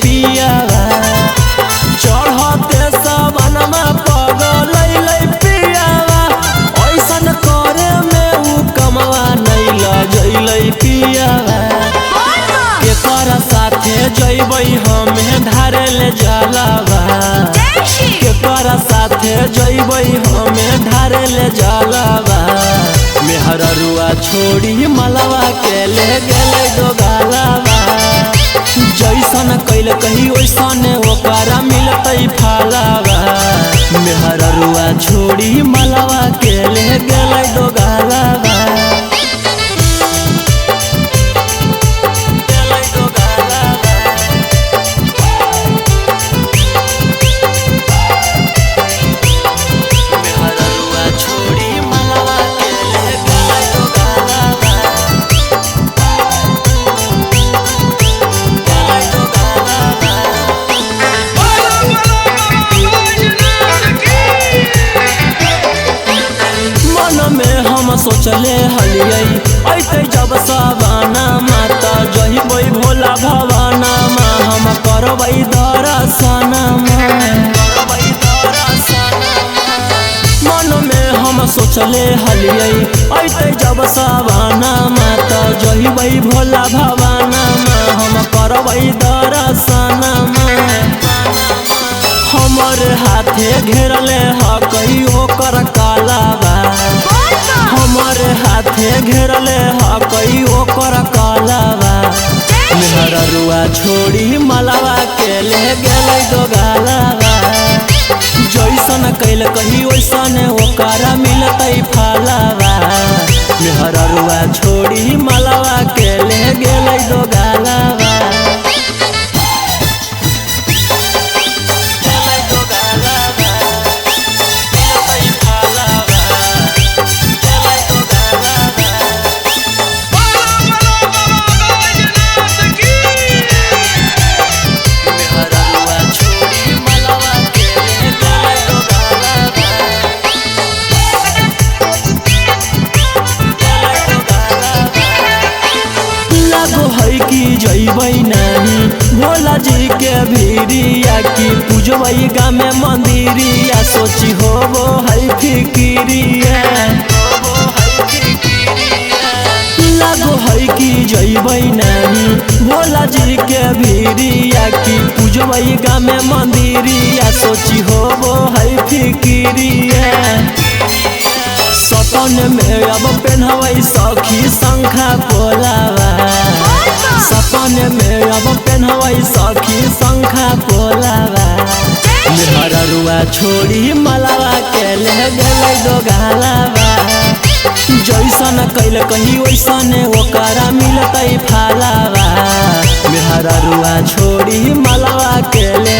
पियावा चढ़ते सबनमा पगलै पियावा ऐसन करे में उ कमवा नहीं लजैलै पियावा केकरा साथे जइबै हमें धारे ले जलावा केकरा साथे जइबै हमें धारे ले जलावा मेहररुआ छोड़ी मलवा के ले गेलै दोगालावा जैसन कैल कही वैसन ओकरा मिलतै फालावा मेहररुआ छोड़ी मलवा के ले गेलै दोगालावा सोचले हलियै ऐते जब सवाना माता जहिबै भोला भवाना हम करबै दर्शना मन में हम सोचले हलियै ऐते जब सवाना माता जहिबै भोला भवाना हम करबै दर्शना हमर हाथे घेरले हकई ओकर कालावा हमर हाथे घेरले हकई ओकर कालावा मेहररुआ छोड़ी मलवा के ले गेलै दोगालावा जैसन कैल कही वैसन ओकरा मिलतै फालावा मेहररुआ छोड़ी मलवा के ले गेलै दोगालावा जइबै नहीं भोला जी के भीरिया की पूजबै गाँव में मंदिरिया सोची होबो है फिकिरिया लागो है कि जइबै नहीं भोला जी के भीरिया की पूजबै गाँव में मंदिरिया सोची होबो है फिकिरिया सपन में अब पेन्हबै सखी शंखा पोलावा सपन में अब पेन्हबै सखी शंखा पोलावा मेहररुआ छोड़ी मलवा के ले गेलै दोगालावा जैसन कैल कही वैसन ओकरा मिलतै फालावा मेहररुआ छोड़ी मलवा के ले